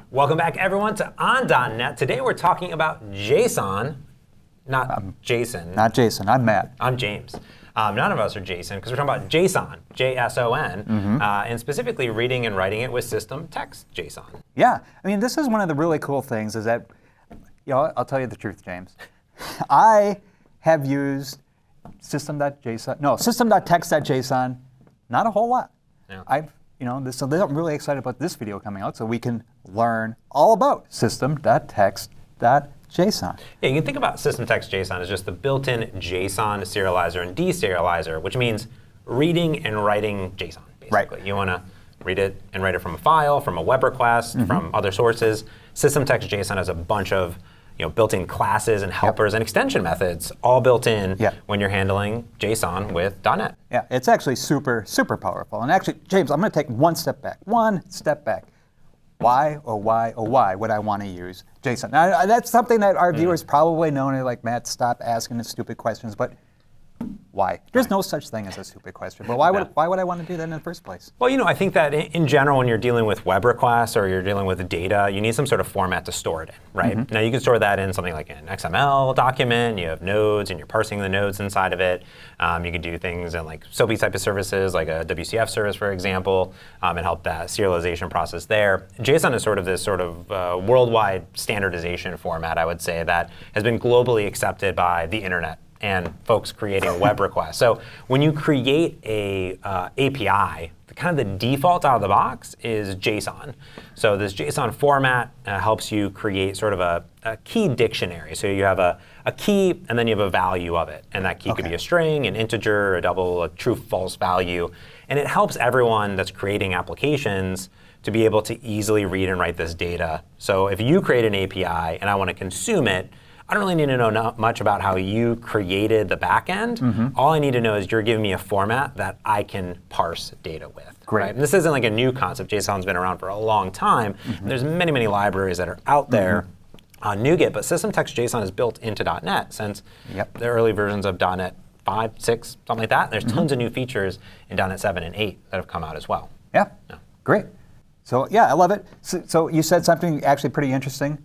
Welcome back, everyone, to on.net. Today we're talking about JSON, not Jason. Not Jason. I'm Matt. I'm James. None of us are Jason, because we're talking about JSON, J-S-O-N, and specifically reading and writing it with System.Text.Json. Yeah. I mean, this is one of the really cool things is that, I'll tell you the truth, James. I have used System.Text.Json, not a whole lot. Yeah. So I'm really excited about this video coming out so we can learn all about System.Text.Json. Yeah, you can think about System.Text.Json as just the built-in JSON serializer and deserializer, which means reading and writing JSON, basically. Right. You want to read it and write it from a file, from a web request, from other sources. System.Text.Json has a bunch of built-in classes and helpers and extension methods all built in when you're handling JSON with .NET. Yeah, it's actually super, super powerful. And actually, James, I'm going to take one step back. Why would I want to use JSON? Now, that's something that our viewers probably know, and they're like, Matt, stop asking the stupid questions. But why? There's no such thing as a stupid question. But why would I want to do that in the first place? Well, I think that in general, when you're dealing with web requests or you're dealing with data, you need some sort of format to store it in, right? Now, you can store that in something like an XML document. You have nodes, and you're parsing the nodes inside of it. You can do things in like SOAP type of services, like a WCF service, for example, and help that serialization process there. JSON is this worldwide standardization format, I would say, that has been globally accepted by the internet and folks creating web requests. So when you create a API, the default out of the box is JSON. So this JSON format helps you create sort of a key dictionary. So you have a key, and then you have a value of it. And that key could be a string, an integer, a double, a true, false value. And it helps everyone that's creating applications to be able to easily read and write this data. So if you create an API and I want to consume it, I don't really need to know much about how you created the back end. All I need to know is you're giving me a format that I can parse data with. Great. Right? And this isn't like a new concept. JSON's been around for a long time. There's many, many libraries that are out there on NuGet, but System.Text.Json is built into .NET since the early versions of .NET 5, 6, something like that. There's tons of new features in .NET 7 and 8 that have come out as well. Yeah, great. So yeah, I love it. So you said something actually pretty interesting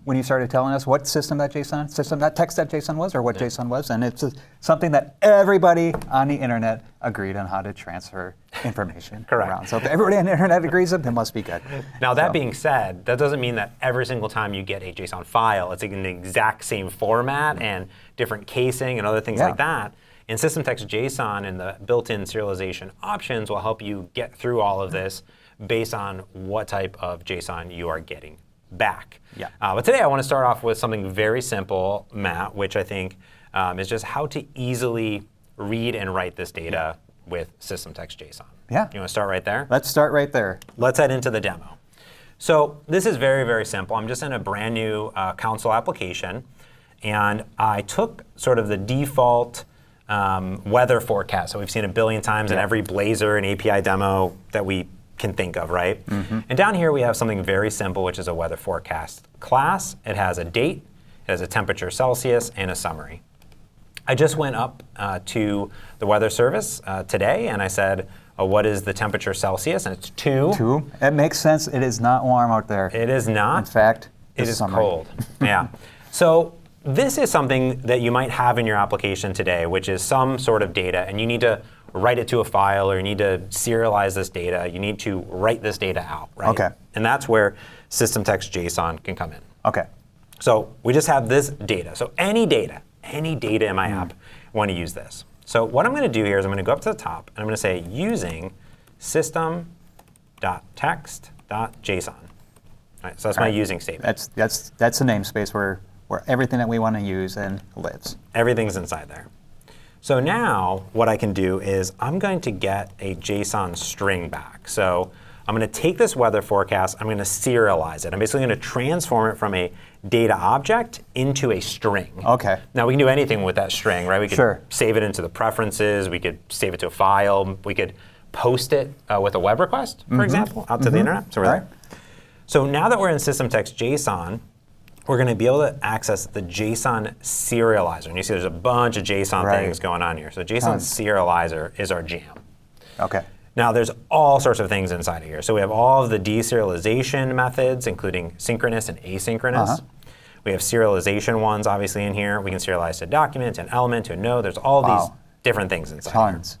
when you started telling us what System.Text.Json was, or what JSON was, and it's something that everybody on the internet agreed on how to transfer information around. So if everybody on the internet agrees it must be good. Now that being said, that doesn't mean that every single time you get a JSON file, it's in the exact same format and different casing and other things like that. And System.Text.Json and the built-in serialization options will help you get through all of this based on what type of JSON you are getting back. But today I want to start off with something very simple, Matt, which I think is just how to easily read and write this data with System.Text.Json. Yeah. You want to start right there? Let's start right there. Let's head into the demo. So this is very, very simple. I'm just in a brand new console application, and I took sort of the default weather forecast. So we've seen a billion times in every Blazor and API demo that we can think of, right? And down here we have something very simple, which is a weather forecast class. It has a date, it has a temperature Celsius, and a summary. I just went up to the weather service today, and I said, what is the temperature Celsius? And it's 2. 2. It makes sense. It is not warm out there. It is not. In fact, it is cold. So this is something that you might have in your application today, which is some sort of data, and you need to write it to a file, or you need to serialize this data. You need to write this data out, right? Okay. And that's where System.Text.Json can come in. Okay. So we just have this data. So any data in my app, I want to use this. So what I'm going to do here is I'm going to go up to the top, and I'm going to say using System.Text.Json. All right, so that's my using statement. That's the namespace where everything that we want to use and lives. Everything's inside there. So now what I can do is I'm going to get a JSON string back. So I'm going to take this weather forecast, I'm going to serialize it. I'm basically going to transform it from a data object into a string. Okay. Now we can do anything with that string, right? We could save it into the preferences, we could save it to a file, we could post it with a web request, for example, out to the internet. So we're there. So now that we're in System.Text.Json, we're going to be able to access the JSON serializer. And you see there's a bunch of JSON things going on here. So JSON serializer is our jam. Okay. Now, there's all sorts of things inside of here. So we have all of the deserialization methods, including synchronous and asynchronous. We have serialization ones, obviously, in here. We can serialize to a document, to an element, to a node. There's all these different things inside Tons. here.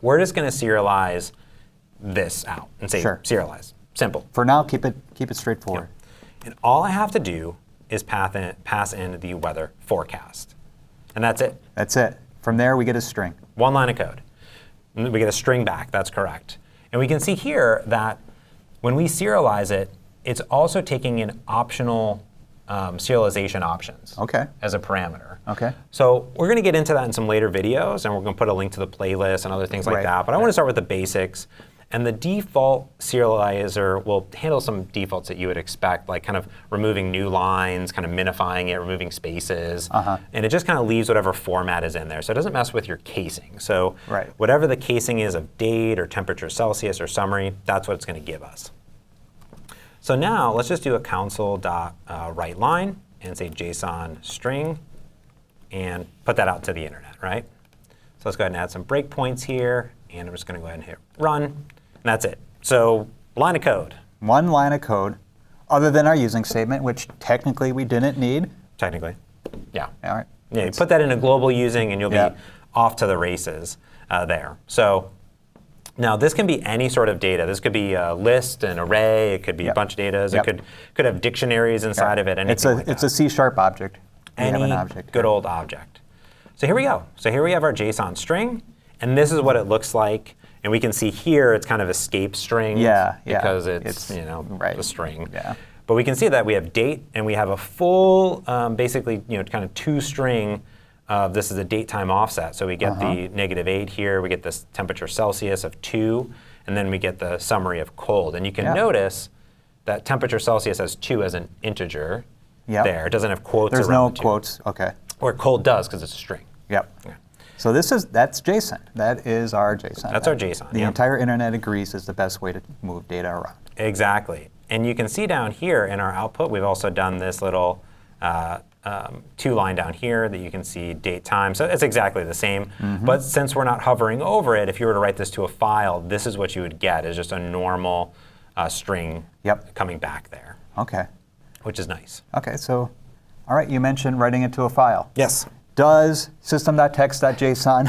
We're just going to serialize this out and say serialize. Simple. For now, keep it straightforward. And all I have to do is pass in the weather forecast. And that's it. That's it. From there, we get a string. One line of code. We get a string back. That's correct. And we can see here that when we serialize it, it's also taking in optional serialization options as a parameter. So we're going to get into that in some later videos, and we're going to put a link to the playlist and other things like that. But I want to start with the basics. And the default serializer will handle some defaults that you would expect, like kind of removing new lines, kind of minifying it, removing spaces. And it just kind of leaves whatever format is in there. So it doesn't mess with your casing. So whatever the casing is of date or temperature Celsius or summary, that's what it's going to give us. So now let's just do a console.writeLine and say JSON string and put that out to the internet, right? So let's go ahead and add some breakpoints here. And I'm just going to go ahead and hit run. And that's it. So line of code. One line of code, other than our using statement, which technically we didn't need. Technically, yeah. All right. Yeah, you put that in a global using, and you'll be off to the races there. So now this can be any sort of data. This could be a list, an array. It could be a bunch of data. It could have dictionaries inside of it. It's a C# object. Any good old object. So here we go. So here we have our JSON string. And this is what it looks like. And we can see here it's kind of escape string because it's the string. But we can see that we have date and we have a full, basically, kind of two string. This is a date time offset. So we get the -8 here. We get this temperature Celsius of 2. And then we get the summary of cold. And you can notice that temperature Celsius has 2 as an integer there. It doesn't have quotes There's around no quotes. OK. Or cold does because it's a string. So that's JSON. That is our JSON. That's our JSON. The entire internet agrees is the best way to move data around. Exactly. And you can see down here in our output, we've also done this little 2-line down here that you can see date time. So it's exactly the same. But since we're not hovering over it, if you were to write this to a file, this is what you would get, is just a normal string coming back there. Which is nice. So all right, you mentioned writing it to a file. Yes. Does System.Text.Json,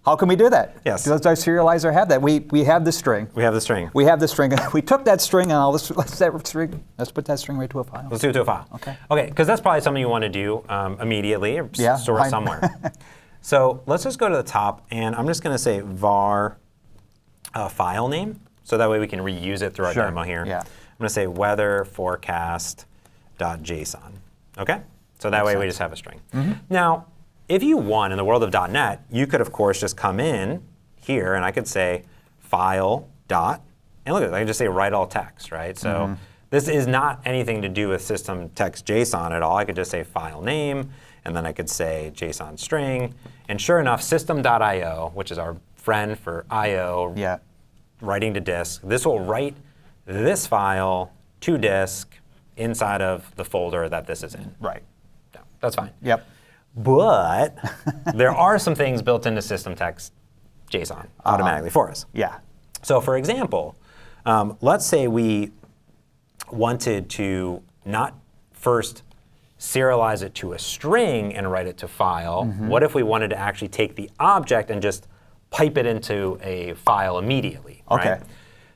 how can we do that? Yes. Does our serializer have that? We have the string. We have the string. We have the string. We took that string and let's put that string right to a file. Let's do it to a file. OK, because that's probably something you want to do immediately or store it somewhere. So let's just go to the top, and I'm just going to say var file name, so that way we can reuse it through our demo here. I'm going to say weather forecast.json. OK? So that way we just have a string. Now, if you want, in the world of .NET, you could, of course, just come in here, and I could say file dot, and look at it, I can just say write all text, right? So this is not anything to do with System.Text.Json at all. I could just say file name, and then I could say JSON string. And sure enough, System.io, which is our friend for I/O, writing to disk, this will write this file to disk inside of the folder that this is in. That's fine. But there are some things built into System.Text.Json automatically for us. So for example, let's say we wanted to not first serialize it to a string and write it to file. What if we wanted to actually take the object and just pipe it into a file immediately? Right?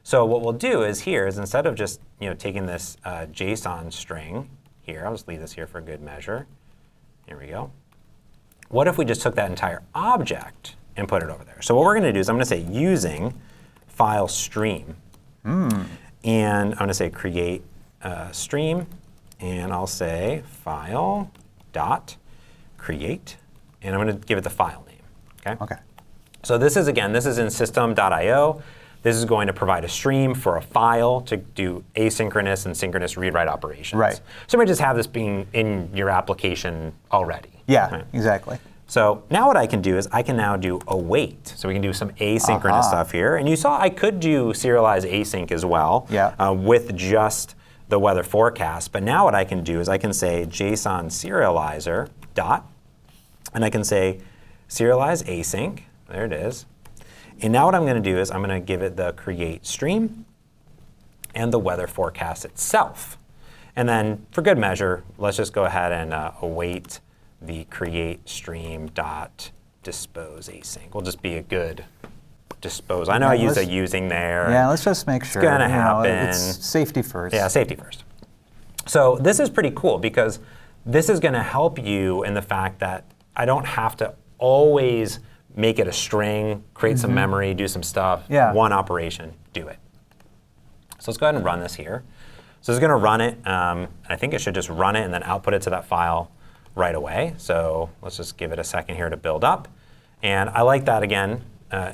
So what we'll do is here is instead of just taking this JSON string here, I'll just leave this here for good measure. Here we go. What if we just took that entire object and put it over there? So what we're going to do is I'm going to say using file stream. And I'm going to say create stream. And I'll say file dot create. And I'm going to give it the file name. So this is, again, this is in System.io. This is going to provide a stream for a file to do asynchronous and synchronous read-write operations. So you might just have this being in your application already. Exactly. So now what I can do is I can now do await. So we can do some asynchronous stuff here. And you saw I could do serialize async as well with just the weather forecast. But now what I can do is I can say JSON serializer dot, and I can say serialize async. There it is. And now what I'm going to do is I'm going to give it the create stream and the weather forecast itself. And then for good measure, let's just go ahead and await the create stream dot dispose async. Will just be a good dispose. I know I used a using there. Yeah, let's just make sure. It's going to happen. It's safety first. Yeah, safety first. So this is pretty cool because this is going to help you in the fact that I don't have to always make it a string, create some memory, do some stuff, one operation, do it. So let's go ahead and run this here. So it's going to run it. I think it should just run it and then output it to that file right away. So let's just give it a second here to build up. And I like that, again,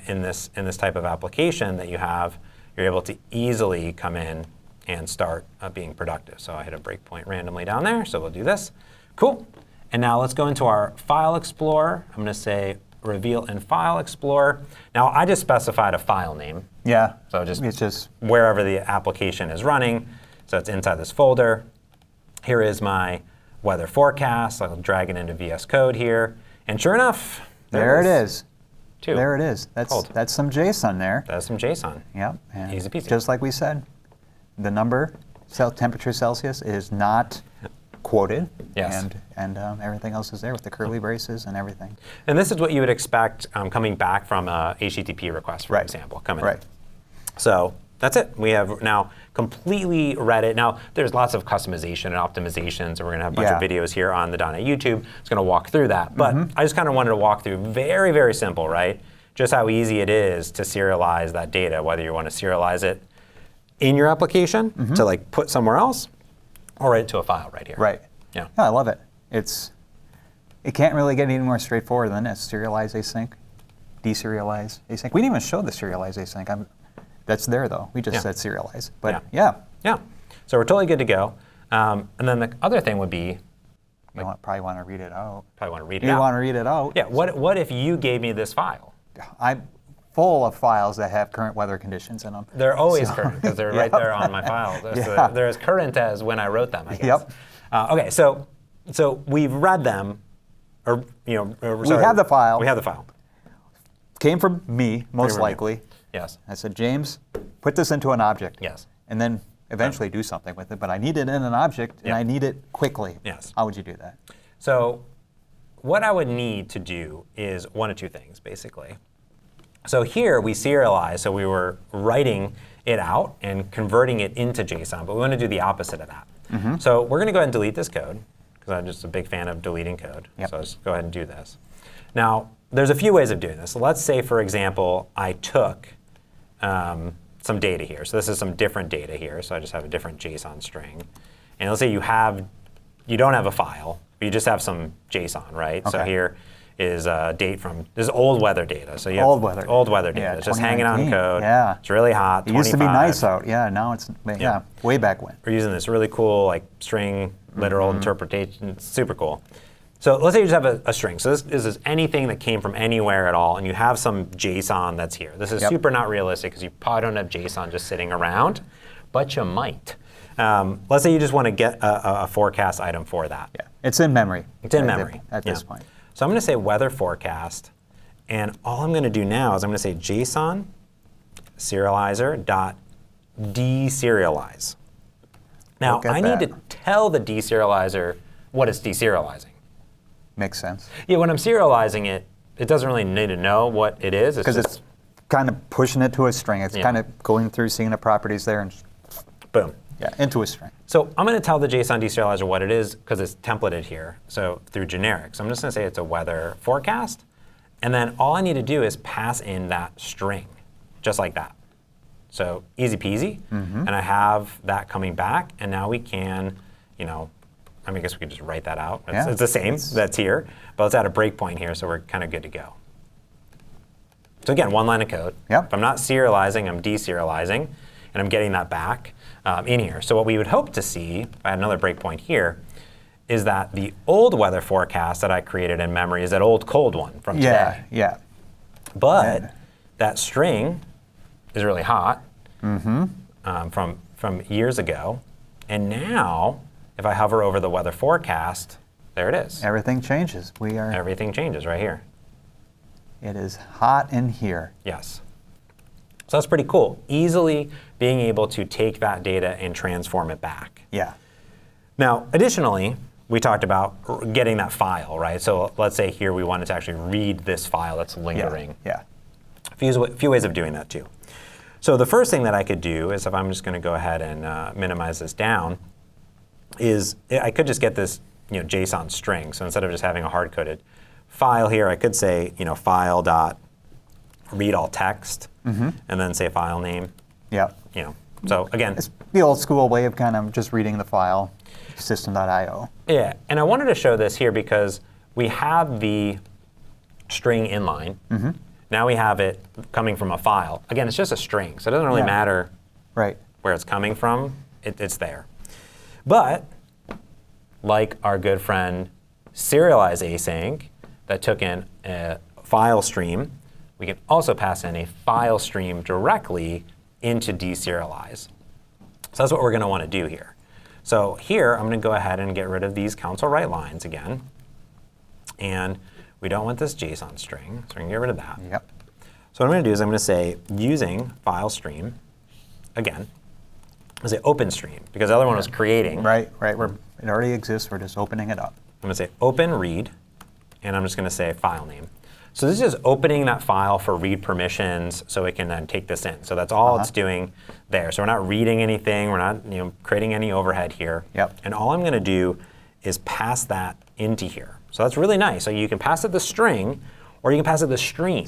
in this type of application that you're able to easily come in and start being productive. So I hit a breakpoint randomly down there. So we'll do this. Cool. And now let's go into our File Explorer. I'm going to say reveal in File Explorer. Now I just specified a file name. Yeah. So it's just wherever the application is running. So it's inside this folder. Here is my weather forecast. I'll drag it into VS Code here. And sure enough, there it is. Two. There it is. That's some JSON there. That's some JSON. Yep. And easy peasy. Just like we said, the number, temperature Celsius, is not quoted. Yes. And everything else is there with the curly braces and everything. And this is what you would expect coming back from a HTTP request, for example, coming in. So that's it. We have now completely read it. Now, there's lots of customization and optimizations, and we're going to have a bunch of videos here on the .NET YouTube. It's going to walk through that. But I just kind of wanted to walk through very, very simple, right? Just how easy it is to serialize that data, whether you want to serialize it in your application to like put somewhere else, or right to a file right here. Right. Yeah. No, I love it. It can't really get any more straightforward than this. Serialize async, deserialize async. We didn't even show the serialize async. That's there, though. We just said serialize. But yeah. So we're totally good to go. And then the other thing would be, you probably want to read it out. probably want to read it out. You want to read it out. Yeah. What if you gave me this file? I'm full of files that have current weather conditions in them. They're always current because they're right there on my file. They're as current as when I wrote them, I guess. OK, so we've read them, or we have the file. We have the file. Came from me, most likely. Yes. I said, James, put this into an object. Yes. And then eventually do something with it. But I need it in an object, and I need it quickly. Yes. How would you do that? So what I would need to do is one of two things, basically. So here we serialize. So we were writing it out and converting it into JSON. But we want to do the opposite of that. So we're going to go ahead and delete this code, because I'm just a big fan of deleting code. So let's go ahead and do this. Now, there's a few ways of doing this. So let's say, for example, I took some data here. So this is some different data here. So I just have a different JSON string. And let's say you don't have a file, but you just have some JSON, right? So here is a date from, this is old weather data. So you have old weather data. It's just hanging out in code. It's really hot. It used to be nice out. Yeah, now it's way back when. We're using this really cool like string literal interpretation. It's super cool. So let's say you just have a string. So this is anything that came from anywhere at all, and you have some JSON that's here. This is super not realistic because you probably don't have JSON just sitting around, but you might. Let's say you just want to get a forecast item for that. Yeah, it's in memory. It's in memory at this point. So I'm going to say weather forecast, and all I'm going to do now is I'm going to say JSON serializer dot deserialize. Now I need to tell the deserializer what it's deserializing. Makes sense. Yeah, when I'm serializing it, it doesn't really need to know what it is. Because it's kind of pushing it to a string. It's kind of going through, seeing the properties there, and boom. Yeah, into a string. So I'm going to tell the JSON deserializer what it is, because it's templated here, so through generic. So I'm just going to say it's a weather forecast. And then all I need to do is pass in that string, just like that. So easy peasy. And I have that coming back. And now we can, I guess we could just write that out. It's the same. That's here. But let's add a breakpoint here, so we're kind of good to go. So again, one line of code. If I'm not serializing, I'm deserializing. And I'm getting that back in here. So what we would hope to see, if I had another breakpoint here, is that the old weather forecast that I created in memory is that old cold one from today. But that string is really hot from years ago. And now, if I hover over the weather forecast, there it is. Everything changes. Everything changes right here. It is hot in here. Yes. So that's pretty cool. Easily being able to take that data and transform it back. Yeah. Now, additionally, we talked about getting that file, right? So let's say here we wanted to actually read this file that's lingering. Yeah. A few ways of doing that too. So the first thing that I could do is, if I'm just going to go ahead and minimize this down, is I could just get this JSON string. So instead of just having a hard-coded file here, I could say file dot read all text, and then say file name. Yeah. So again, it's the old school way of kind of just reading the file, System.io. Yeah, and I wanted to show this here because we have the string inline. Now we have it coming from a file. Again, it's just a string, so it doesn't really matter where it's coming from. It's there. But like our good friend Serializing that took in a file stream, we can also pass in a file stream directly into deserialize. So that's what we're going to want to do here. So here, I'm going to go ahead and get rid of these console write lines again. And we don't want this JSON string, so we're going to get rid of that. Yep. So what I'm going to do is I'm going to say using file stream, again, I say open stream, because the other one was creating. Right. It already exists. We're just opening it up. I'm going to say open read, and I'm just going to say file name. So this is just opening that file for read permissions so it can then take this in. So that's all it's doing there. So we're not reading anything. We're not creating any overhead here. Yep. And all I'm going to do is pass that into here. So that's really nice. So you can pass it the string, or you can pass it the stream.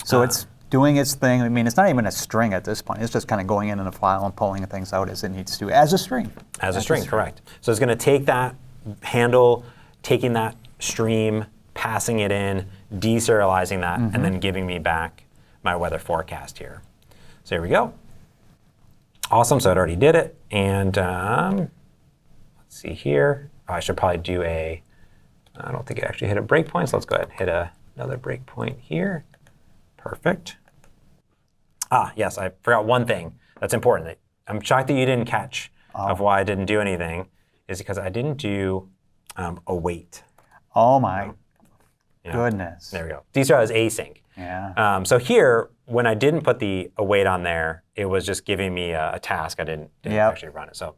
So it's doing its thing. I mean, it's not even a string at this point. It's just kind of going in a file and pulling things out as it needs to, as a string. As a string, correct. So it's going to take that handle, taking that stream, passing it in, deserializing that, and then giving me back my weather forecast here. So here we go. Awesome, so it already did it. And let's see here. I should probably do I don't think it actually hit a breakpoint, so let's go ahead and hit another breakpoint here. Perfect. Yes, I forgot one thing that's important that I'm shocked that you didn't catch of why I didn't do anything, is because I didn't do await. Oh my goodness. There we go. Deserialize async. Yeah. So here, when I didn't put the await on there, it was just giving me a task. I didn't actually run it. So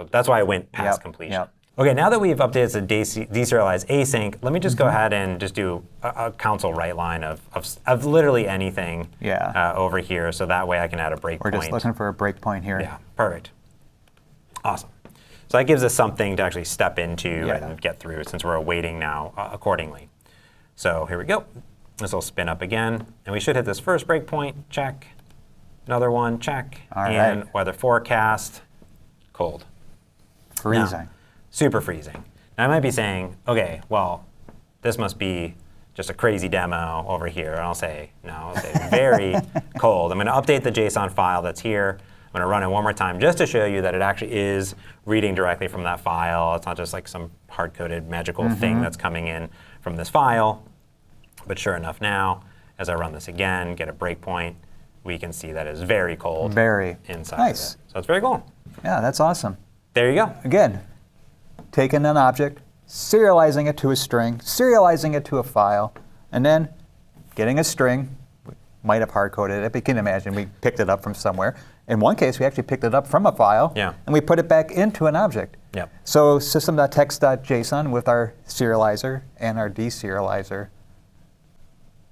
that's why I went past completion. Yep. OK, now that we've updated the deserialize async, let me just go ahead and just do a console write line of literally anything over here. So that way I can add a breakpoint. We're just looking for a breakpoint here. Yeah, perfect. Awesome. So that gives us something to actually step into and get through, since we're awaiting now accordingly. So here we go. This will spin up again. And we should hit this first breakpoint. Check. Another one. Check. And weather forecast. Cold. Freezing. Now, super freezing. Now I might be saying, OK, well, this must be just a crazy demo over here. And I'll say, no, I'll say very cold. I'm going to update the JSON file that's here. I'm going to run it one more time just to show you that it actually is reading directly from that file. It's not just like some hard-coded magical thing that's coming in from this file. But sure enough now, as I run this again, get a breakpoint, we can see that it's very cold inside of it. So it's very cool. Yeah, that's awesome. There you go. Again, taking an object, serializing it to a string, serializing it to a file, and then getting a string. We might have hard-coded it, but you can imagine we picked it up from somewhere. In one case, we actually picked it up from a file, and we put it back into an object. Yep. So System.Text.Json with our serializer and our deserializer.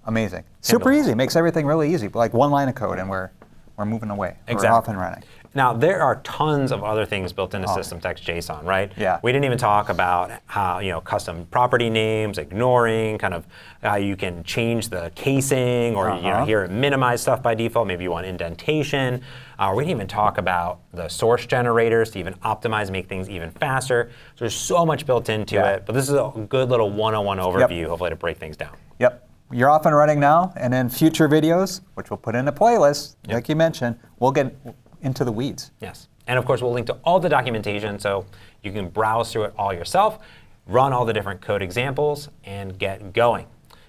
Amazing. Super easy. Makes everything really easy. Like one line of code, and we're moving away. Exactly. We're off and running. Now, there are tons of other things built into System.Text.Json, right? Yeah. We didn't even talk about how, custom property names, ignoring, kind of how you can change the casing, or here minimize stuff by default. Maybe you want indentation. We didn't even talk about the source generators to even optimize, make things even faster. So there's so much built into it. But this is a good little 101 overview, hopefully, to break things down. Yep. You're off and running now, and in future videos, which we'll put in a playlist, like you mentioned, we'll get into the weeds. Yes. And of course, we'll link to all the documentation so you can browse through it all yourself, run all the different code examples, and get going.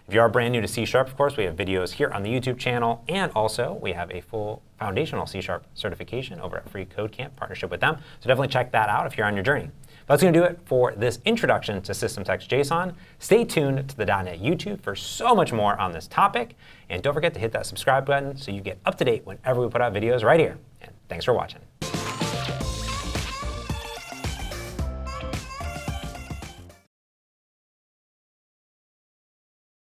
If you are brand new to C#, of course, we have videos here on the YouTube channel, and also we have a full foundational C# certification over at Free Code Camp, partnership with them. So definitely check that out if you're on your journey. That's going to do it for this introduction to System.Text.Json. Stay tuned to the .NET YouTube for so much more on this topic. And don't forget to hit that subscribe button so you get up to date whenever we put out videos right here. And thanks for watching.